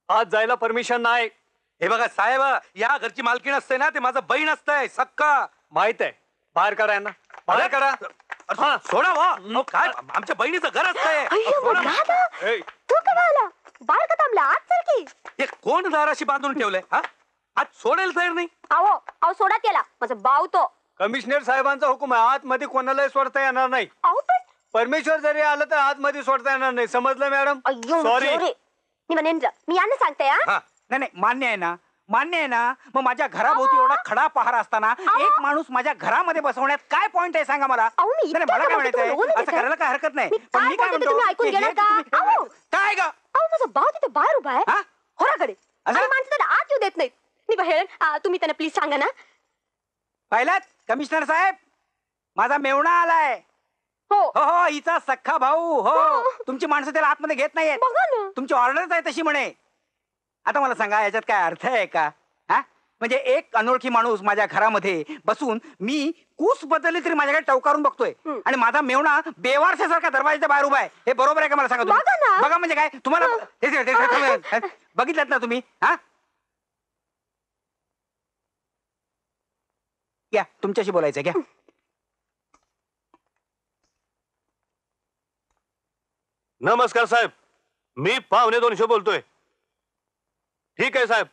आज जायला परमिशन नाही. हे बघा साहेब, या घरची मालकीण असते ना, ते माझं बहीण असतंय सक्का. माहित आहे. बाहेर काढा यांना, बाहेर काढा. हा, सोडा वा. अहो, काय आमच्या बहिणीचं घर असतंय. तू कवा आला? बाहेर का थांबला? आज चल की. हे कोण दाराशी बांधून ठेवलंय? हा, आज सोडायला तयार नाही. अहो अहो सोडा त्याला, माझा भाऊ तो. कमिशनर साहेबांचा हुकूम आहे, आतमध्ये कोणालाही सोडता येणार नाही. अहो पण परमेश्वर जरी आलं तर आतमध्ये सोडता येणार नाही. समजलं मॅडम? सॉरी. मी म्हणेन मी यांना सांगते. नाही नाही, मान्य आहे ना, मान्य आहे ना. मग माझ्या घराभोवती एवढा खडा पहारा असताना एक माणूस माझ्या घरामध्ये बसवण्यात काय पॉइंट आहे सांगा मला. नाही, मला काय म्हणायचंय, असं करायला काय हरकत नाही. पण मी काय म्हणतो, काय ग, माझा भाऊ तिथे बाहेर उभा आहे घराकडे. माणसं त्याला आत येऊ देत नाहीत. मी बाहेर, तुम्ही त्यांना प्लीज सांगा ना. पाहिलात कमिशनर साहेब, माझा मेवणा आलाय. हो हो हो, हिचा सख्खा भाऊ. हो, तुमची माणसं त्याला आतमध्ये घेत नाहीयेत. बघा ना. तुमची ऑर्डरच आहे तशी म्हणे. आता मला सांगा, याच्यात काय अर्थ आहे का? हा, म्हणजे एक अनोळखी माणूस माझ्या घरामध्ये बसून मी कूस बदलली तरी माझ्याकडे टवकारून बघतोय, आणि माझा मेवणा बेवारशासारखा दरवाजाच्या बाहेर उभा आहे. हे बरोबर आहे का मला सांगा तुम्ही? बघा म्हणजे काय तुम्हाला बघितलं ना तुम्ही? हा, घ्या, तुमच्याशी बोलायचं घ्या. नमस्कार साहेब, मी 1:45 बोलतोय. ठीक आहे साहेब,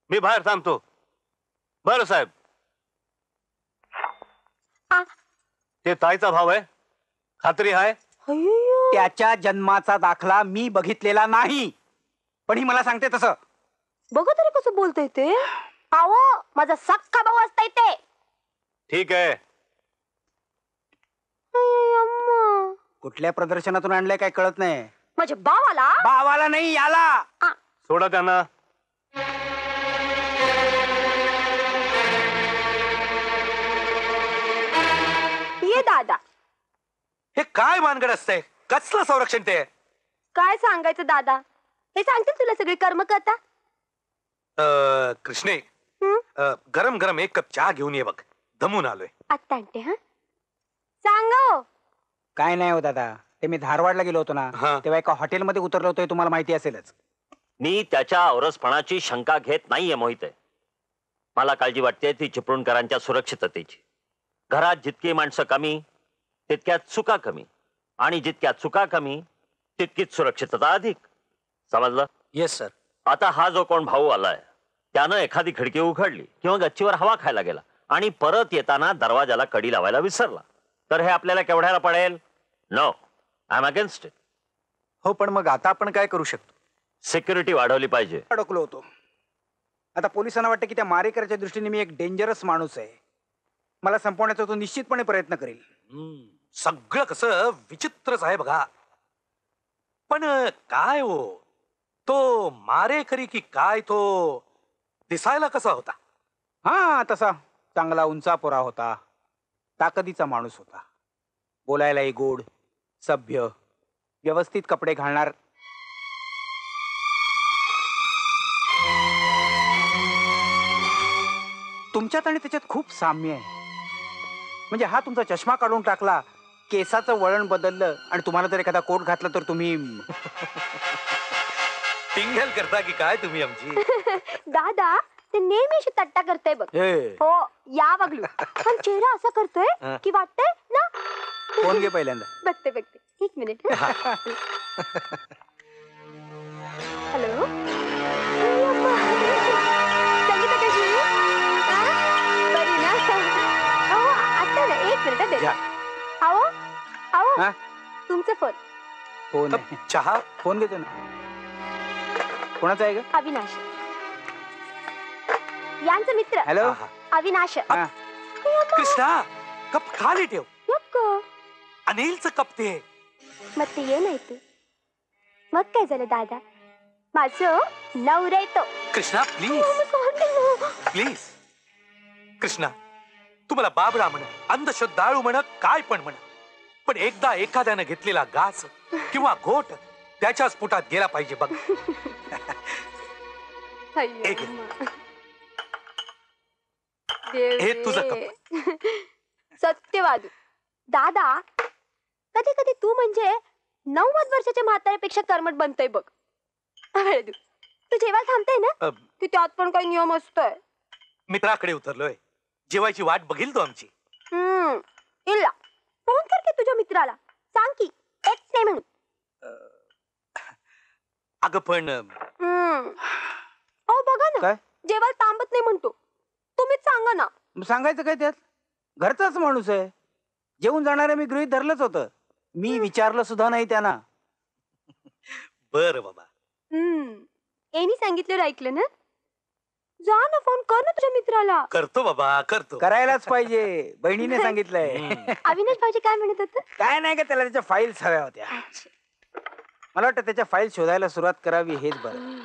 मी बाहेर थांबतो. बरं साहेब. ते ताईचा भाव आहे, खात्री आहे? त्याच्या जन्माचा दाखला मी बघितलेला नाही, पण ही मला सांगते तसं. बघा तरी कसं बोलतोय ते. अहो माझा सख्खा भाऊ असतंय ते. ठीक आहे. कुठल्या प्रदर्शनातून आणलंय काय कळत नाही. माझ्या भावाला नाही, याला सोडा त्यांना. ये दादा. हे काय भानगड असतंय? कसलं संरक्षण ते? काय सांगायचं दादा, हे सांगतील तुला सगळी कर्मकथा. कृष्णे, गरम गरम एक कप चहा घेऊन ये बघ, दमून आलोय. आत्ता आणते. हा सांगा. काय नाही हो दादा, ते मी धारवाडला गेलो होतो ना, तेव्हा एका हॉटेलमध्ये उतरलो होतो, तुम्हाला माहिती असेलच. मी त्याच्या औरसपणाची शंका घेत नाहीये मोहिते. मला काळजी वाटते ती चिपळूणकरांच्या सुरक्षिततेची. घरात जितकी माणसं कमी तितक्यात चुका कमी, आणि जितक्या चुका कमी तितकीच सुरक्षितता अधिक. समजलं? Yes sir. आता हा जो कोण भाऊ आलाय त्यानं एखादी खिडकी उघडली किंवा गच्चीवर हवा खायला गेला आणि परत येताना दरवाजाला कडी लावायला विसरला, तर हे आपल्याला केवढ्याला पडेल? No, I am against it. हो, पण मग आता आपण काय करू शकतो? सिक्युरिटी वाढवली पाहिजे. अडकलो होतो. आता पोलिसांना वाटतं की त्या मारेकऱ्याच्या दृष्टीने मी एक डेंजरस माणूस आहे. मला संपवण्याचा तो निश्चितपणे प्रयत्न करेल. सगळं कसं विचित्रच आहे बघा. पण काय हो, तो मारेकरी की काय, तो दिसायला कसा होता? हा, तसा चांगला उंचापोरा होता, ताकदीचा माणूस होता, बोलायलाही गोड, सभ्य, व्यवस्थित कपडे घालणार. तुमच्यात आणि त्याच्यात खूप साम्य आहे. म्हणजे हा तुमचा चष्मा काढून टाकला, केसाचं वळण बदललं, आणि तुम्हाला जर एखादा कोट घातला तर तुम्ही टिंगल करता की काय तुम्ही आमची? दादा ते नेहमी अशी तट्टा करतोय बघ. हो, या बघलू. पण चेहरा असा करतोय की वाटतंय ना. फोन घे पहिल्यांदा. बघते बघते, एक मिनिट. हॅलो, संगीता कशी? बरी ना? हो, आता ना, एक मिनिट दे. आओ आओ, तुमचा फोन. फोन चहा? फोन घेतो ना. कोणाचा आहे ग? अविनाश, यांचा मित्र. हॅलो, अविनाश. कृष्णा, कप खाली ठेव. अनिलचं कप ते. मग ते ये नाही तू. मग काय झालं दादा, माझं नवरा येतो. Krishna please please. कृष्णा, तुम्हाला बाबडा म्हण, अंधश्रद्धाळू म्हण, काय पण म्हण, पण एकदा एखाद्यानं घेतलेला घास किंवा घोट त्याच्या स्फुटात गेला पाहिजे बघ. हे तुझं कप. सत्यवाद दादा, कधी कधी तू म्हणजे 90 वर्षाच्या म्हाताऱ्यापेक्षा कर्मठ बनतोय बघ. तू जेवायला थांबते ना की त्यात पण काही नियम असतोय? मित्राकडे उतरलोय, जेवायची वाट बघील तो आमची. इल्ला फोन कर की तुझ्या मित्राला, सांग की येत नाही म्हणून. अगं पण अहो बघा ना, काय? जेवायला थांबत नाही म्हणतो. तुम्हीच सांगा ना. सांगायचं काय त्यात? घरचाच माणूस आहे, जेवून जाणारे मी गृहीत धरलंच होतं. मी विचारलं सुद्धा नाही त्यांना. बर बाबा. एनी सांगितलं ऐकलं ना? जा ना, फोन कर ना तुझ्या मित्राला. करतो बाबा, करतो. करायलाच पाहिजे, बहिणीने सांगितलंय. अविनाश भाऊजी काय म्हणत होत? काय नाही का, त्याला त्याच्या फाईल्स हव्या होत्या. मला वाटतं त्याच्या फाईल शोधायला सुरुवात करावी हेच बरं.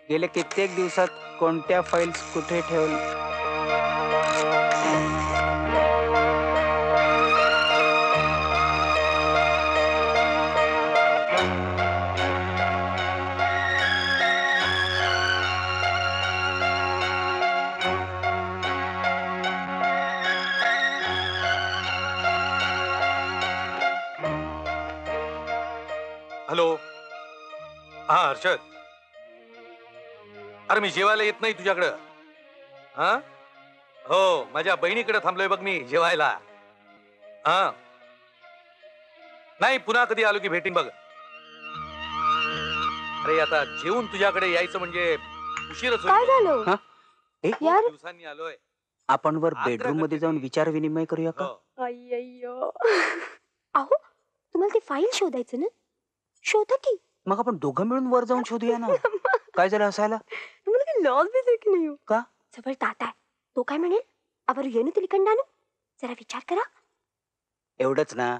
गेले कित्येक दिवसात कोणत्या फाईल्स कुठे ठेवल्या? हॅलो. हा हर्षद, अरे मी जेवायला येत नाही तुझ्याकडं. हा हो, माझ्या बहिणीकडे थांबलोय बघ मी जेवायला. हा नाही, पुन्हा कधी आलो की भेटीन बघ. अरे आता जेवून तुझ्याकडे यायचं म्हणजे उशीरच काय होईल. झालं? खूप यार. दिवसांनी आलोय. आपण वर बेडरूम मध्ये जाऊन विचार विनिमय करूया का? हो. अय्यो. अहो तुम्हाला ती फाईल शोधायचं ना, शोधा की. मग आपण दोघं मिळून वर जाऊन शोधूया ना. काय झालं हसायला? तुम्हाला काही लॉस बिस की नाही हो? का? जवळ ताता आहे, तो काय म्हणेल? अवर येणं तिलिकंडानं जरा विचार करा. एवढंच ना.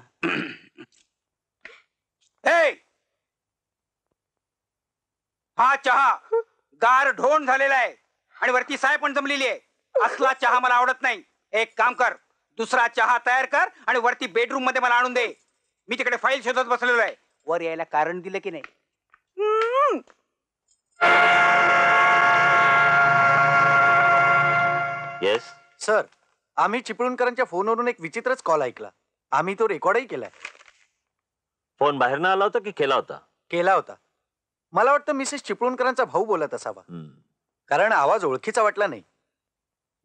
ए! हा चहा गार ढोण झालेला आहे आणि वरती साय पण जमलेली आहे. असला चहा मला आवडत नाही. एक काम कर, दुसरा चहा तयार कर आणि वरती बेडरूम मध्ये मला आणून दे. मी तिकडे फाईल शोधत बसलेलो आहे. वर यायला कारण दिलं की नाही? येस. सर, आम्ही चिपळूणकरांच्या फोनवरून एक विचित्रच कॉल ऐकला. आम्ही तो रेकॉर्डही केलाय. फोन बाहेर ना आला होता की केला होता? केला होता. मला वाटतं मिसेस चिपळूणकरांचा भाऊ बोलत असावा, कारण आवाज ओळखीचा वाटला नाही.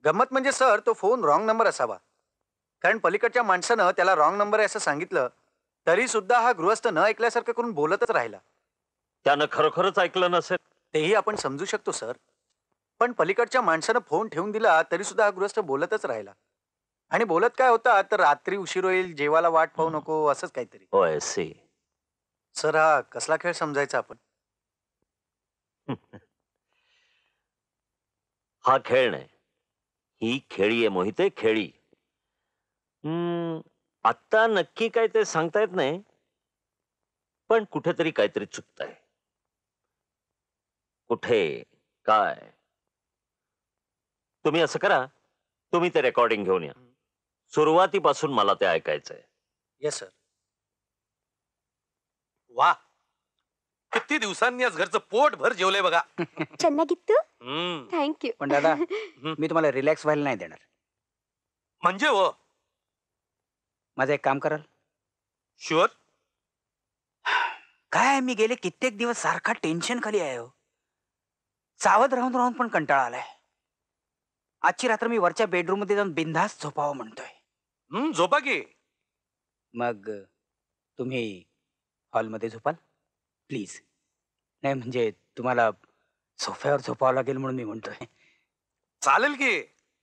गंमत म्हणजे सर, तो फोन रॉंग नंबर असावा, कारण पलीकडच्या माणसानं त्याला रॉंग नंबर आहे असं सांगितलं तरी सुद्धा हा गृहस्थ न ऐकल्यासारखं करून बोलतच राहिला. त्यानं खरोखरच ऐकलं नसेल. तेही आपण समजू शकतो सर, पण पलीकडच्या माणसानं फोन ठेवून दिला तरी सुद्धा हा गृहस्थ बोलतच राहिला. आणि बोलत काय होता तर रात्री उशीर होईल, जेवायला वाट पाहू नको, असंच काहीतरी. होय सी. सर, हा कसला खेळ समजायचा आपण? हा खेळ नाही, ही खेळी आहे मोहिते, खेळी. आत्ता नक्की काय ते सांगता येत नाही, पण कुठेतरी काहीतरी चुकतंय. कुठे काय? तुम्ही असं करा, तुम्ही ते रेकॉर्डिंग घेऊन या. सुरुवातीपासून मला ते ऐकायचंय. Yes sir. वा, किती दिवसांनी आज घरचं पोट भर जेवलंय बघा. चन्नागित्तू, थँक्यू. पण दादा, मी तुम्हाला रिलॅक्स व्हायला नाही देणार. म्हणजे हो, माझं एक काम कराल? शुअर. काय, मी गेले कित्येक दिवस सारखा टेन्शन खाली आहे हो. सावध राहून राहून पण कंटाळा आलाय. आजची रात्र मी वरच्या बेडरूम मध्ये जाऊन बिनधास्त झोपावं म्हणतोय. झोपा की. मग तुम्ही हॉलमध्ये झोपाल प्लीज? नाही म्हणजे तुम्हाला सोफ्यावर झोपावं लागेल म्हणून मी म्हणतोय. चालेल की.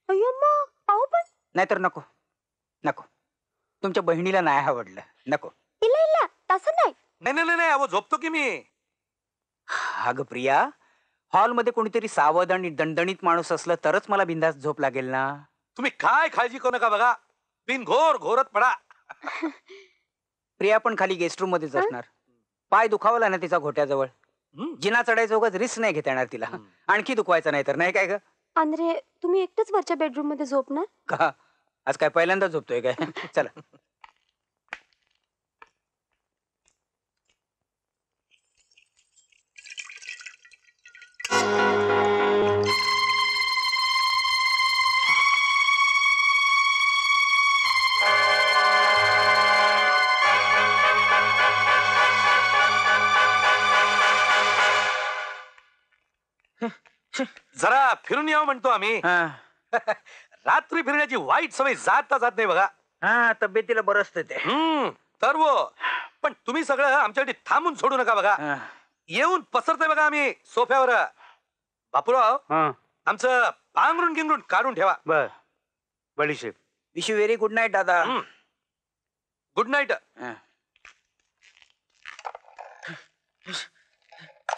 अय्यम्मा, अहो पण. नाहीतर नको नको, तुमच्या बहिणीला नाही आवडलं, नको. इला इला, तसं नाही. नाही नाही नाही, अहो झोपतो की मी. अगं प्रिया, हॉलमध्ये कोणीतरी सावध आणि दणदणीत माणूस असलं तरच मला बिंदास झोप लागेल ना. तुम्ही काय काळजी करू नका बघा, बिन घोर घोरत पडा. प्रिया पण खाली गेस्ट रूम मध्येच असणार. पाय दुखावला ना तिचा घोट्याजवळ. जिना चढायचं उगाच रिस्क नाही घेता येणार तिला. आणखी दुखवायचं नाही तर, नाही काय ग? अंद्रे, तुम्ही एकटंच वरच्या बेडरूम मध्ये झोपणार का? आज काय पहिल्यांदा झोपतोय काय? चला. जरा फिरून यावं म्हणतो आम्ही. हा. रात्री फिरण्याची वाईट सवय जात नाही बघा. हा, तब्येतीला बरं असतं ते. तर पण तुम्ही सगळं आमच्यासाठी थांबून सोडू नका बघा. हा. येऊन पसरतोय बघा आम्ही सोफ्यावर. बापूराव, हा आमचं पांघरून गिंगरून काढून ठेवा. बर बडीशेप. Wish you very good night दादा. Good night. हा.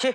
छे.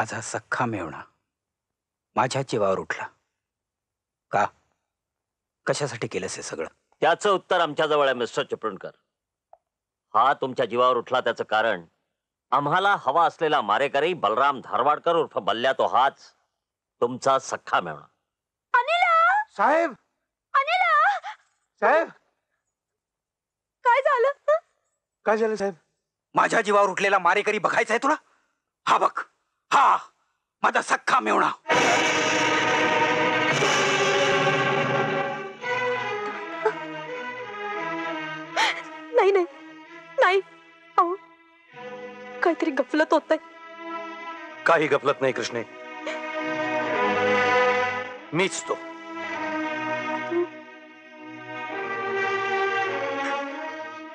माझा सख्खा मेवणा माझ्या जीवावर उठला का? कशासाठी केलंस हे सगळं? त्याचं उत्तर आमच्या जवळ आहे मिस्टर चिपळूणकर. हा तुमच्या जीवावर उठला त्याचं कारण आम्हाला हवा असलेला मारेकरी बलराम धारवाडकर उर्फ बल्ल्या तो हाच तुमचा सख्खा मेवणा. साहेब साहेब काय झालं? काय झालं साहेब? माझ्या जीवावर उठलेला मारेकरी बघायचा आहे तुला? हा बघ, हा माझा सख्खा मेवणा. नाही नाही नाही, अहो काहीतरी गफलत होत आहे. काही गफलत नाही कृष्णे. मीच तो.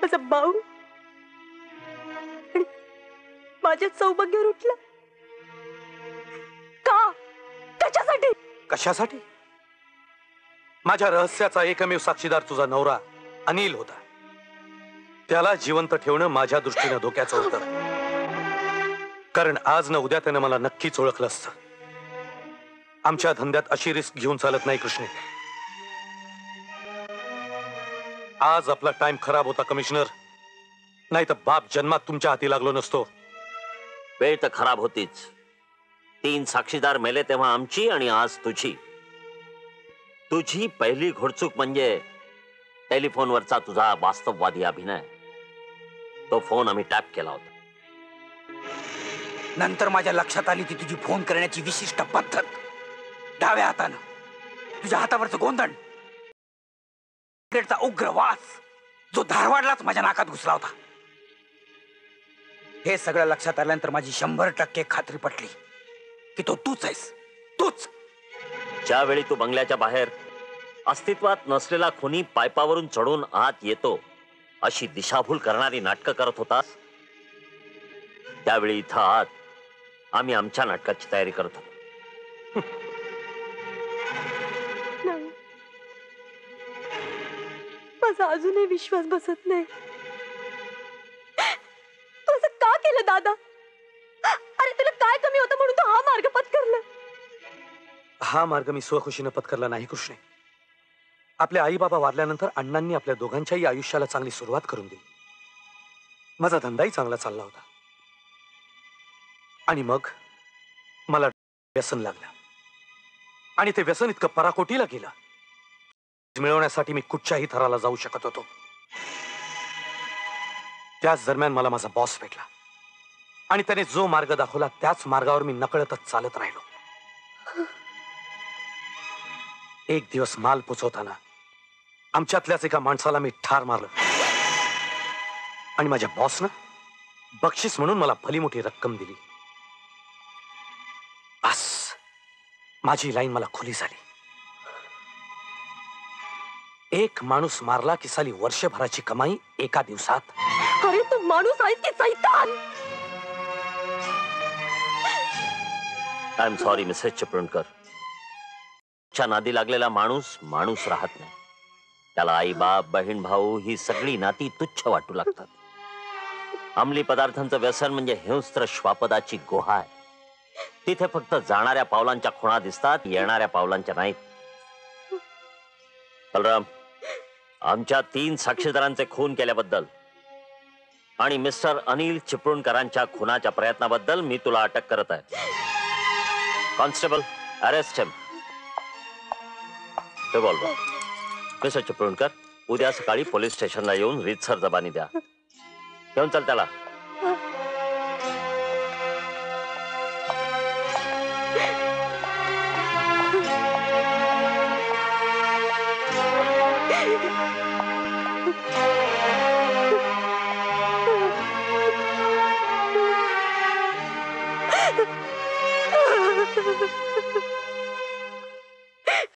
माझा भाऊ आणि माझ्या सौभाग्यावर उठला का? कशासाठी? कशासाठी? माझ्या रहस्याचा एकमेव साक्षीदार तुझा नवरा अनिल होता. त्याला जिवंत ठेवणं माझ्या दृष्टीनं धोक्याचं होतं. कारण आज न उद्या त्यानं मला नक्कीच ओळखलं असतं. आमच्या धंद्यात अशी रिस्क घेऊन चालत नाही कृष्णे. आज आपला टाइम खराब होता कमिशनर, नाही तर बाप जन्मात तुमच्या हाती लागलो नसतो. वेळ तर खराब होतीच. 3 साक्षीदार मेले तेव्हा आमची आणि आज तुझी. तुझी पहिली घोडचूक म्हणजे टेलिफोनवरचा तुझा वास्तववादी अभिनय. तो फोन आम्ही टॅप केला होता. नंतर माझ्या लक्षात आली ती तुझी फोन करण्याची विशिष्ट पद्धत. डाव्या हातानं तुझ्या हातावरचं गोंधण, सिगारेटचा उग्र वास जो धारवाडलाच माझ्या नाकात घुसला होता. हे सगळं लक्षात आल्यानंतर माझी 100% खात्री पटली की तो तूच आहेस. तूच. ज्यावेळी तू बंगल्याच्या बाहेर अस्तित्वात नसलेला खुनी पायपावरून चढून आत येतो अशी दिशाभूल करणारी नाटकं करत होतास, त्यावेळी इथं आत आम्ही आमच्या नाटकाची तयारी करत होतो. नाही, माझा अजूनही विश्वास बसत नाही. तू असं का केलं दादा? अरे तुला काय कमी होतं म्हणून तू हा मार्ग पत्करला? हा मार्ग मी स्वखुशीनं पत्करला नाही कृष्णे. आपल्या आई बाबा वारल्यानंतर अण्णांनी आपल्या दोघांच्याही आयुष्याला चांगली सुरुवात करून दिली. माझा धंदाही चांगला चालला होता. आणि मग मला व्यसन लागलं आणि ते व्यसन इतकं पराकोटीला गेलं मिळवण्यासाठी मी कुठच्याही थराला जाऊ शकत होतो. त्याच दरम्यान मला माझा बॉस भेटला आणि त्याने जो मार्ग दाखवला त्याच मार्गावर मी नकळतच चालत राहिलो. एक दिवस माल पोचवताना आमच्यातल्याच एका माणसाला मी ठार मारलं आणि माझ्या बॉसनं बक्षीस म्हणून मला भली मोठी रक्कम दिली. बस माझी लाईन मला खुली झाली. एक माणूस मारला की साली वर्षभराची कमाई एका दिवसात. अरे तू माणूस आहेस की सैतान? I am sorry Mrs Chiplunkar. च्या नादी लागलेला माणूस माणूस राहत नाही. त्याला आई बाप बहीण भाऊ ही सगळी नाती तुच्छ वाटू लागतात. अंमली पदार्थांचं व्यसन म्हणजे हिंस्त्र श्वापदाची गुहा आहे. तिथे फक्त जाणाऱ्या पावलांच्या खुणा दिसतात, येणाऱ्या पावलांच्या नाहीत. बलराम, आमच्या 3 साक्षीदारांचे खून केल्याबद्दल आणि मिस्टर अनिल चिपळूणकरांच्या खुनाच्या प्रयत्नाबद्दल मी तुला अटक करत आहे. कॉन्स्टेबल, अरेस्ट हिम. रिव्हॉल्वर. मिस्टर चिपळूणकर, उद्या सकाळी पोलीस स्टेशनला येऊन रीतसर जबानी द्या. घेऊन चल त्याला.